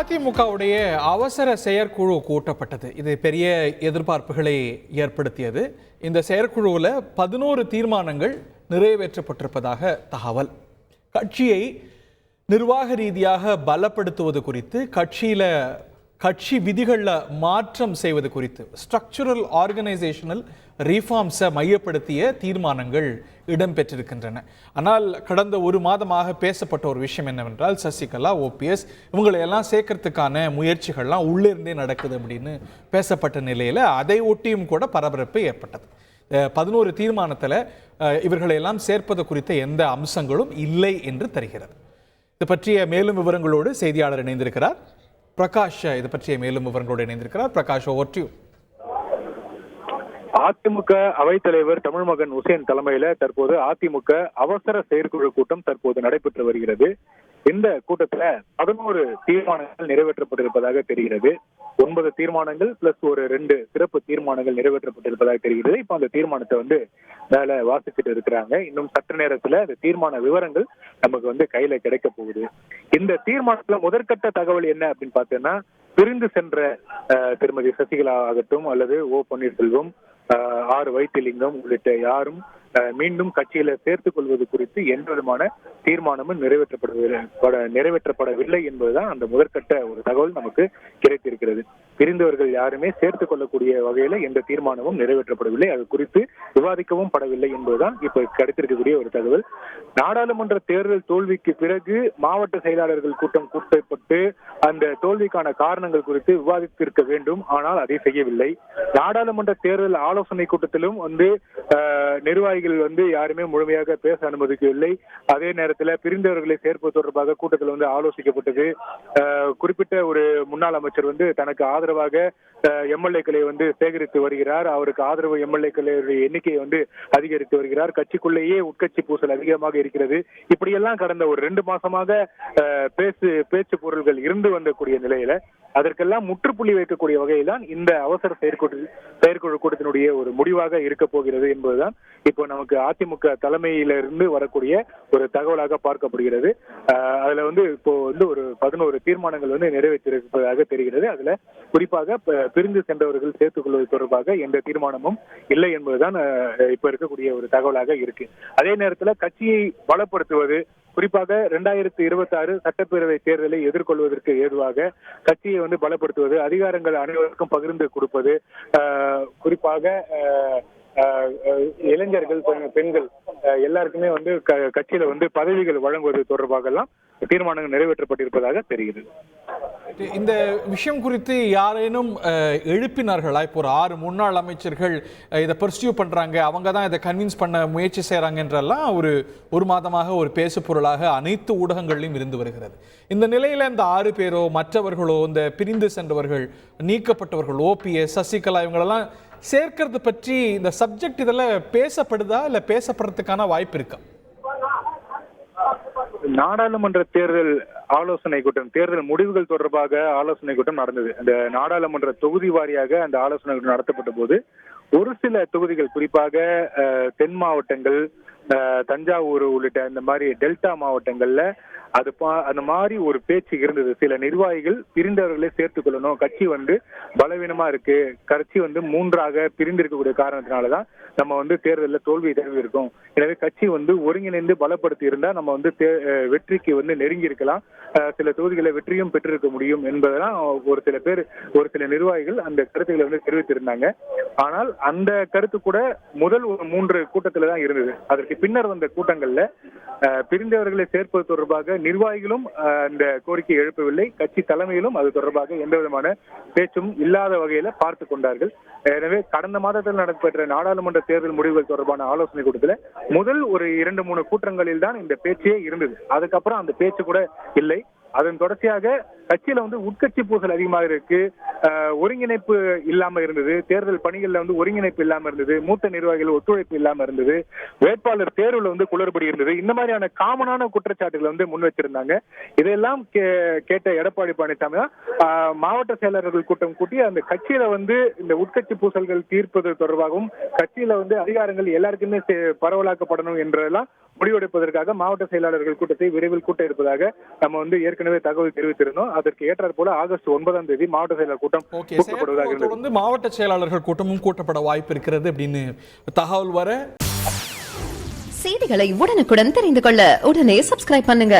அதிமுகவுடைய அவசர செயற்குழு கூட்டப்பட்டது. இது பெரிய எதிர்பார்ப்புகளை ஏற்படுத்தியது. இந்த செயற்குழுவில் 11 தீர்மானங்கள் நிறைவேற்றப்பட்டிருப்பதாக தகவல். கட்சியை நிர்வாக ரீதியாக பலப்படுத்துவது குறித்து, கட்சி விதிகளில் மாற்றம் செய்வது குறித்து, ஸ்ட்ரக்சரல் ஆர்கனைசேஷனல் ரீஃபார்ம்ஸை மையப்படுத்திய தீர்மானங்கள் இடம்பெற்றிருக்கின்றன. ஆனால் கடந்த ஒரு மாதமாக பேசப்பட்ட ஒரு விஷயம் என்னவென்றால், சசிகலா, ஓபிஎஸ் இவங்களையெல்லாம் சேர்க்கறதுக்கான முயற்சிகள்லாம் உள்ளிருந்தே நடக்குது அப்படின்னு பேசப்பட்ட நிலையில் அதை ஒட்டியும் கூட பரபரப்பு ஏற்பட்டது. 11 தீர்மானத்தில் இவர்களையெல்லாம் சேர்ப்பது குறித்த எந்த அம்சங்களும் இல்லை என்று தெரிகிறது. இது பற்றிய மேலும் விவரங்களோடு செய்தியாளர் இணைந்திருக்கிறார் பிரகாஷ். இது பற்றிய மேலும் விவரங்களோடு இணைந்திருக்கிறார் Prakash. Over to you. AIADMK அவைத்தலைவர் தமிழ்மகன் உசேன் தலைமையில தற்போது அதிமுக அவசர செயற்குழு கூட்டம் தற்போது நடைபெற்று வருகிறது. இந்த கூட்டத்துல 11 தீர்மானங்கள் நிறைவேற்றப்பட்டிருப்பதாக தெரிகிறது. 9 தீர்மானங்கள் பிளஸ் ஒரு 2 சிறப்பு தீர்மானங்கள் நிறைவேற்றப்பட்டிருப்பதாக தெரிகிறது. இப்ப அந்த தீர்மானத்தை மேல வாசிச்சுட்டு இருக்கிறாங்க. இன்னும் சற்று நேரத்துல அந்த தீர்மான விவரங்கள் நமக்கு கையில கிடைக்க போகுது. இந்த தீர்மானத்துல முதற்கட்ட தகவல் என்ன அப்படின்னு பார்த்தோம்னா, பிரிந்து சென்ற திருமதி சசிகலா ஆகட்டும் அல்லது ஓ பன்னீர்செல்வம், ஆர் வைத்திலிங்கம் உள்ளிட்ட யாரும் மீண்டும் கட்சியில சேர்த்துக் கொள்வது குறித்து எந்த விதமான தீர்மானமும் நிறைவேற்றப்படவில்லை என்பதுதான் அந்த முதற்கட்ட ஒரு தகவல் நமக்கு கிடைத்திருக்கிறது. பிரிந்தவர்கள் யாருமே சேர்த்துக் கொள்ளக்கூடிய வகையில எந்த தீர்மானமும் நிறைவேற்றப்படவில்லை, அது குறித்து விவாதிக்கவும் படவில்லை என்பதுதான் இப்ப கிடைத்திருக்கக்கூடிய ஒரு தகவல். நாடாளுமன்ற தேர்தல் தோல்விக்கு பிறகு மாவட்ட செயலாளர்கள் கூட்டம் கூட்டப்பட்டு அந்த தோல்விக்கான காரணங்கள் குறித்து விவாதித்திருக்க வேண்டும். ஆனால் அதை செய்யவில்லை. நாடாளுமன்ற தேர்தல் ஆலோசனை கூட்டத்திலும் நிர்வாகிகள் யாருமே முழுமையாக பேச அனுமதிக்கவில்லை. அதே நேரத்தில் பிரிந்தவர்களை சேர்ப்பது தொடர்பாக கூட்டத்தில் ஆலோசிக்கப்பட்டது. குறிப்பிட்ட ஒரு முன்னாள் அமைச்சர் தனக்கு ஆதரவாக எம்எல்ஏக்களை சேகரித்து வருகிறார். அவருக்கு ஆதரவு எம்எல்ஏக்களுடைய எண்ணிக்கையை அதிகரித்து வருகிறார். கட்சிக்குள்ளேயே உட்கட்சி பூசல் அதிகமாக இருக்கிறது. இப்படியெல்லாம் கடந்த ஒரு 2 மாசமாக பேச்சு பொருள்கள் இருந்து வந்தக்கூடிய நிலையில அதற்கெல்லாம் முற்றுப்புள்ளி வைக்கக்கூடிய வகையில்தான் இந்த அவசர செயற்குழு கூட்டத்தினுடைய ஒரு முடிவாக இருக்க போகிறது என்பதுதான் இப்போ நமக்கு அதிமுக தலைமையிலிருந்து வரக்கூடிய ஒரு தகவலாக பார்க்கப்படுகிறது. அதுல இப்போ ஒரு 11 தீர்மானங்கள் நிறைவேற்றிருப்பதாக தெரிகிறது. அதுல குறிப்பாக பிரிந்து சென்றவர்கள் சேர்த்துக் கொள்வது தொடர்பாக எந்த தீர்மானமும் இல்லை என்பதுதான் இப்ப இருக்கக்கூடிய ஒரு தகவலாக இருக்கு. அதே நேரத்தில் கட்சியை பலப்படுத்துவது, குறிப்பாக 2026 சட்டப்பேரவை தேர்தலை எதிர்கொள்வதற்கு ஏதுவாக கட்சியை பலப்படுத்துவது, அதிகாரங்கள் அனைவருக்கும் பகிர்ந்து கொடுப்பது, குறிப்பாக இளைஞர்கள், பெண்கள் எல்லாருக்குமே கட்சியில பதவிகள் வழங்குவது தொடர்பாக எல்லாம் தீர்மானங்கள் நிறைவேற்றப்பட்டிருப்பதாக தெரிகிறது. இந்த விஷயம் குறித்து யாரேனும் எழுப்பினார்களா? இப்போ ஒரு 6 முன்னாள் அமைச்சர்கள் இதை பர்சியூ பண்றாங்க, அவங்க தான் இதை கன்வின்ஸ் பண்ண முயற்சி செய்யறாங்க என்றெல்லாம் ஒரு மாதமாக ஒரு பேசு பொருளாக அனைத்து ஊடகங்களிலும் இருந்து வருகிறது. இந்த நிலையில இந்த 6 பேரோ மற்றவர்களோ, இந்த பிரிந்து சென்றவர்கள், நீக்கப்பட்டவர்கள், ஓபிஎஸ், சசிகலா இவங்களெல்லாம் சேர்க்கிறது பற்றி இந்த சப்ஜெக்ட் இதெல்லாம் பேசப்படுதா, இல்ல பேசப்படுறதுக்கான வாய்ப்பு இருக்கா? நாடாளுமன்ற தேர்தல் ஆலோசனை கூட்டம், தேர்தல் முடிவுகள் தொடர்பாக ஆலோசனை கூட்டம் நடந்தது. அந்த நாடாளுமன்ற தொகுதி வாரியாக அந்த ஆலோசனை கூட்டம் நடத்தப்பட்ட போது ஒரு சில தொகுதிகள், குறிப்பாக தென் மாவட்டங்கள், தஞ்சாவூர் உள்ளிட்ட இந்த மாதிரி டெல்டா மாவட்டங்கள்ல அந்த மாதிரி ஒரு பேச்சு இருந்தது. சில நிர்வாகிகள் பிரிந்தவர்களை சேர்த்துக் கொள்ளணும், கட்சி பலவீனமா இருக்கு, கட்சி 3ஆக பிரிந்திருக்கக்கூடிய காரணத்தினாலதான் நம்ம தேர்தலில் தோல்வி இருக்கும். எனவே கட்சி ஒருங்கிணைந்து பலப்படுத்தி இருந்தா நம்ம வெற்றிக்கு நெருங்கி இருக்கலாம், சில தொகுதிகளை வெற்றியும் பெற்றிருக்க முடியும் என்பதெல்லாம் ஒரு சில நிர்வாகிகள் அந்த கருத்துக்களை தெரிவித்திருந்தாங்க. ஆனால் அந்த கருத்து கூட முதல் 3 கூட்டத்துல தான் இருந்தது. அதற்கு பின்னர் வந்த கூட்டங்கள்ல பிரிந்தவர்களை சேர்ப்பது தொடர்பாக நிர்வாகிகளும் இந்த கோரிக்கை எழுப்பவில்லை, கட்சி தலைமையிலும் அது தொடர்பாக எந்த விதமான பேச்சும் இல்லாத வகையில பார்த்து கொண்டார்கள். எனவே கடந்த மாதத்தில் நடைபெற்ற நாடாளுமன்ற தேர்தல் முடிவுகள் தொடர்பான ஆலோசனை கூட்டத்தில் முதல் ஒரு 2-3 கூட்டங்களில் தான் இந்த பேச்சே இருந்தது. அதுக்கப்புறம் அந்த பேச்சு கூட இல்லை. அதன் தொடர்ச்சியாக கட்சியில உட்கட்சி பூசல் அதிகமாக இருக்கு, ஒருங்கிணைப்பு இல்லாம இருந்தது, தேர்தல் பணிகள்ல ஒருங்கிணைப்பு இல்லாம இருந்தது, மூத்த நிர்வாகிகள் ஒத்துழைப்பு இல்லாம இருந்தது, வேட்பாளர் தேர்வுல குளறுபடி இருந்தது. இந்த மாதிரியான காமனான குற்றச்சாட்டுகளை முன் வச்சிருந்தாங்க. இதெல்லாம் கேட்ட எடப்பாடி பழனிசாமி தான் மாவட்ட செயலாளர்கள் கூட்டம் கூட்டி அந்த கட்சியில இந்த உட்கட்சி பூசல்கள் தீர்ப்பது தொடர்பாகவும் கட்சியில அதிகாரங்கள் எல்லாருக்குமே பரவலாக்கப்படணும் என்றெல்லாம் முடிவெடுப்பதற்காக மாவட்ட செயலாளர்கள் கூட்டத்தை விரைவில் கூட்ட இருப்பதாக நம்ம வந்து ஏற்கனவே தகவல் தெரிவித்திருந்தோம். அதற்கு ஏற்றாற் போல ஆகஸ்ட் 9ஆம் தேதி மாவட்ட செயலாளர் கூட்டம் கூட்டப்படுவதாக இருந்தது. தொடர்ந்து மாவட்ட செயலாளர்கள் கூட்டமும் கூட்டப்பட வாய்ப்பு இருக்கிறது அப்படின்னு தகவல் வர செய்திகளை உடனுக்குடன் தெரிந்து கொள்ள உடனே சப்ஸ்கிரைப் பண்ணுங்க.